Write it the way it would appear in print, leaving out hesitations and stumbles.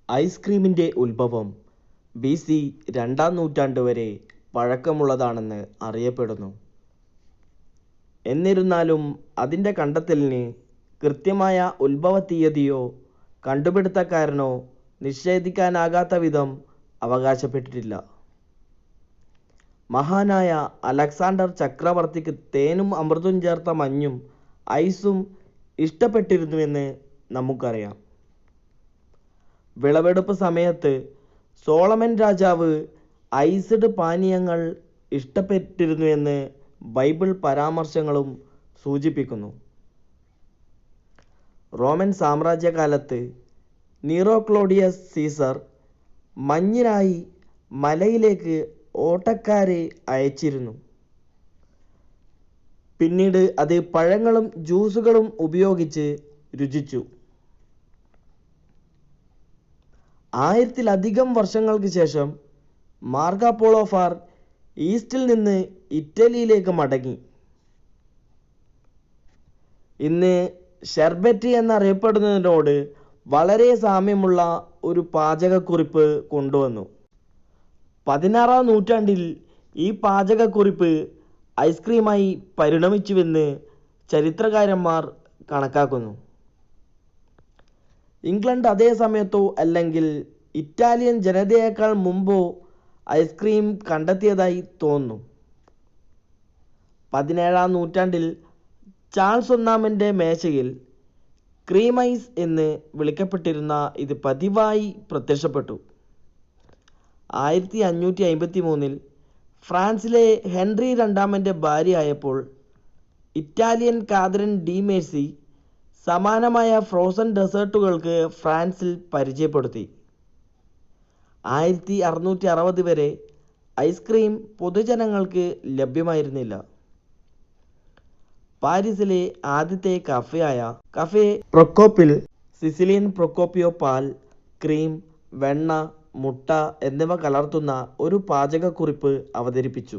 ഐസ്ക്രീമിൻ്റെ ഉത്ഭവം BC 2-ാം നൂറ്റാണ്ട് വരെ പഴക്കമുള്ളതാണെന്ന് അറിയപ്പെടുന്നു. എന്നിരുന്നാലും അതിൻ്റെ കണ്ടെത്തലിന് കൃത്യമായ ഉത്ഭവതീയതിയോ കണ്ടുപിടുത്തക്കാരനോ നിഷേധിക്കാനാകാത്ത വിധം അവകാശപ്പെട്ടിട്ടില്ല. മഹാനായ അലക്സാണ്ടർ ചക്രവർത്തിക്ക് തേനും അമൃതും ചേർത്ത മഞ്ഞും ഐസും ഇഷ്ടപ്പെട്ടിരുന്നുവെന്ന് നമുക്കറിയാം. വിളവെടുപ്പ് സമയത്ത് സോളമൻ രാജാവ് ഐസ്ഡ് പാനീയങ്ങൾ ഇഷ്ടപ്പെട്ടിരുന്നുവെന്ന് ബൈബിൾ പരാമർശങ്ങളും സൂചിപ്പിക്കുന്നു. റോമൻ സാമ്രാജ്യകാലത്ത് നീറോ ക്ലോഡിയസ് സീസർ മഞ്ഞിനായി മലയിലേക്ക് ഓട്ടക്കാരെ അയച്ചിരുന്നു. പിന്നീട് അത് പഴങ്ങളും ജ്യൂസുകളും ഉപയോഗിച്ച് രുചിച്ചു. 1000-ലധികം വർഷങ്ങൾക്ക് ശേഷം മാർക്കോപോളോ ഫാർ ഈസ്റ്റിൽ നിന്ന് ഇറ്റലിയിലേക്ക് മടങ്ങി. ഇന്ന് ഷെർബറ്റ് എന്നറിയപ്പെടുന്നതിനോട് വളരെ സാമ്യമുള്ള ഒരു പാചകക്കുറിപ്പ് കൊണ്ടുവന്നു. 16-ാം നൂറ്റാണ്ടിൽ ഈ പാചകക്കുറിപ്പ് ഐസ്ക്രീമായി പരിണമിച്ചുവെന്ന് ചരിത്രകാരന്മാർ കണക്കാക്കുന്നു. ഇംഗ്ലണ്ട് അതേ സമയത്തോ അല്ലെങ്കിൽ ഇറ്റാലിയൻ ജനതയേക്കാൾ മുമ്പോ ഐസ്ക്രീം കണ്ടെത്തിയതായി തോന്നുന്നു. 17-ാം നൂറ്റാണ്ടിൽ ചാൾസ് ഒന്നാമൻ്റെ മേശയിൽ ക്രീം ഐസ് എന്ന് വിളിക്കപ്പെട്ടിരുന്ന ഇത് പതിവായി പ്രത്യക്ഷപ്പെട്ടു. 1553-ൽ ഫ്രാൻസിലെ ഹെൻറി രണ്ടാമൻ്റെ ഭാര്യയായപ്പോൾ ഇറ്റാലിയൻ കാതറിൻ ഡി മേഴ്സി സമാനമായ ഫ്രോസൺ ഡെസേർട്ടുകൾക്ക് ഫ്രാൻസിൽ പരിചയപ്പെടുത്തി. 1660 വരെ ഐസ്ക്രീം പൊതുജനങ്ങൾക്ക് ലഭ്യമായിരുന്നില്ല. പാരീസിലെ ആദ്യത്തെ കഫേയായ കഫേ പ്രൊക്കോപ്പിൽ സിസിലിയൻ പ്രൊക്കോപ്പിയോ പാൽ, ക്രീം, വെണ്ണ, മുട്ട എന്നിവ കലർത്തുന്ന ഒരു പാചകക്കുറിപ്പ് അവതരിപ്പിച്ചു.